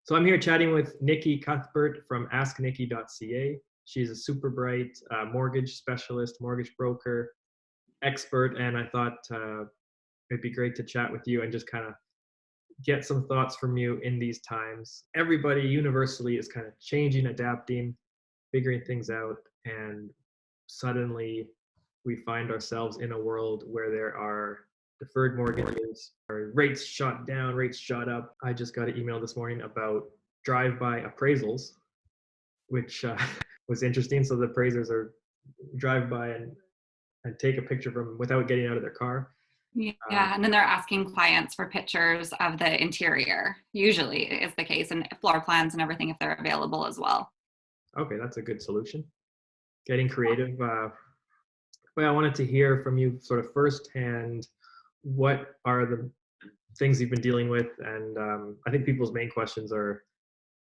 So I'm here chatting with Niki Cuthbert from askniki.ca. She's a super bright mortgage specialist, mortgage broker, expert, and I thought it'd be great to chat with you and just kind of get some thoughts from you in these times. Everybody universally is kind of changing, adapting, figuring things out, and suddenly we find ourselves in a world where there are deferred mortgages, or rates shot down, rates shot up. I just got an email this morning about drive-by appraisals, which was interesting. So the appraisers are drive by and take a picture from without getting out of their car. Yeah, and then they're asking clients for pictures of the interior, usually is the case, and floor plans and everything if they're available as well. Okay, that's a good solution. Getting creative. Well, I wanted to hear from you sort of firsthand, what are the things you've been dealing with? And I think people's main questions are,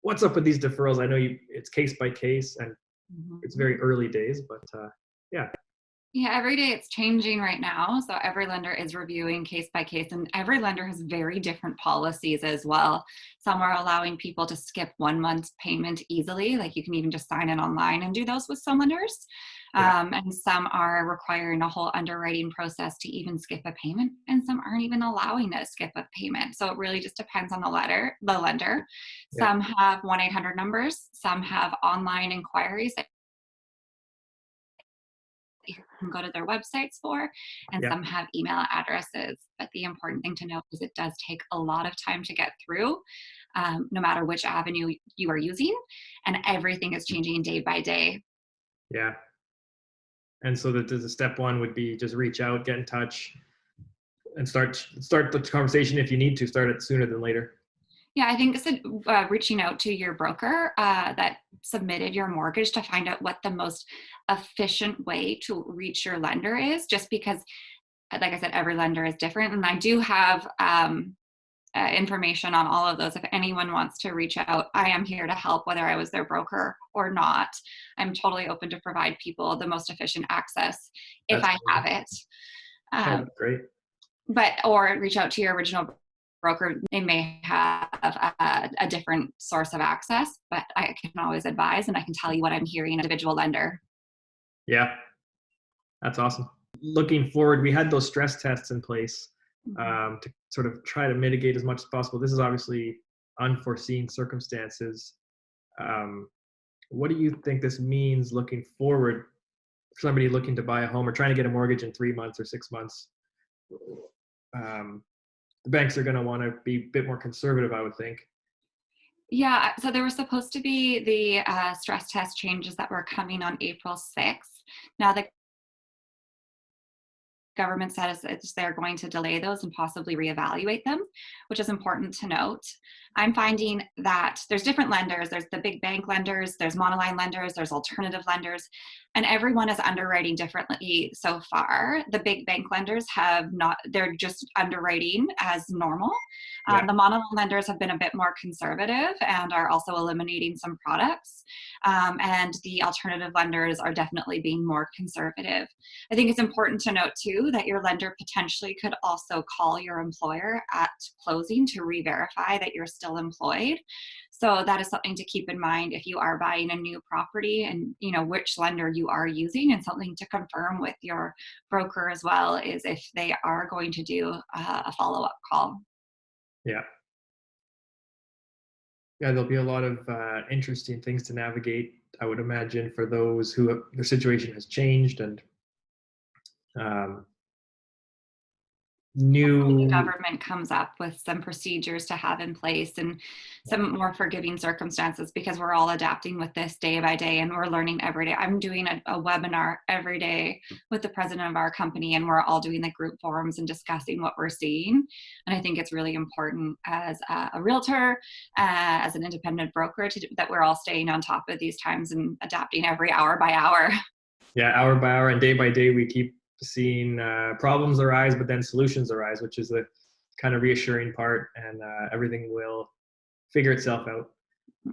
what's up with these deferrals? I know it's case by case and it's very early days, but yeah. Yeah, every day it's changing right now. So every lender is reviewing case by case, and every lender has very different policies as well. Some are allowing people to skip 1 month's payment easily, like you can even just sign in online and do those with some lenders. Yeah. And some are requiring a whole underwriting process to even skip a payment, and some aren't even allowing to skip a payment. So it really just depends on the lender. Yeah. Some have 1-800 numbers, some have online inquiries that you can go to their websites for, and Yeah. some have email addresses. But the important thing to know is it does take a lot of time to get through, no matter which avenue you are using, and everything is changing day by day. Yeah. And so the step one would be just reach out, get in touch, and start the conversation. If you need to start it sooner than later. Yeah, I think it's reaching out to your broker that submitted your mortgage to find out what the most efficient way to reach your lender is, just because, like I said, every lender is different. And I do have information on all of those. If anyone wants to reach out, I am here to help, whether I was their broker or not. I'm totally open to provide people the most efficient access if That's I have it. oh, that's great. Or reach out to your original broker. They may have a different source of access, but I can always advise, and I can tell you what I'm hearing individual lender. Yeah, that's awesome. Looking forward, we had those stress tests in place to sort of try to mitigate as much as possible. This is obviously unforeseen circumstances. What do you think this means looking forward for somebody looking to buy a home or trying to get a mortgage in 3 months or 6 months? The banks are going to want to be a bit more conservative, I would think. Yeah, so there was supposed to be the stress test changes that were coming on April 6th. Now, the government says they're going to delay those and possibly reevaluate them, which is important to note. I'm finding that there's different lenders. There's the big bank lenders, there's monoline lenders, there's alternative lenders, and everyone is underwriting differently so far. The big bank lenders have not, they're just underwriting as normal. Yeah. The monoline lenders have been a bit more conservative and are also eliminating some products. And the alternative lenders are definitely being more conservative. I think it's important to note too that your lender potentially could also call your employer at closing to re-verify that you're still employed. So that is something to keep in mind if you are buying a new property, and which lender you are using, and something to confirm with your broker as well is if they are going to do a follow-up call. Yeah. Yeah, there'll be a lot of interesting things to navigate, I would imagine, for those who their situation has changed and The new. government comes up with some procedures to have in place and some more forgiving circumstances, because we're all adapting with this day by day and we're learning every day. I'm doing a webinar every day with the president of our company, and we're all doing the group forums and discussing what we're seeing. And I think it's really important as a realtor, as an independent broker, that we're all staying on top of these times and adapting every hour by hour. Yeah, hour by hour and day by day, we keep seeing problems arise, but then solutions arise, which is the kind of reassuring part, and everything will figure itself out.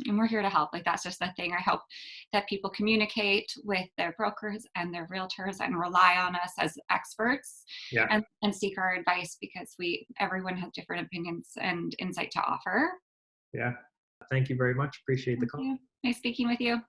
And we're here to help. Like, that's just the thing. I hope that people communicate with their brokers and their realtors and rely on us as experts, Yeah. and seek our advice, because everyone has different opinions and insight to offer. Yeah. Thank you very much. Appreciate the Thank call. you. Nice speaking with you.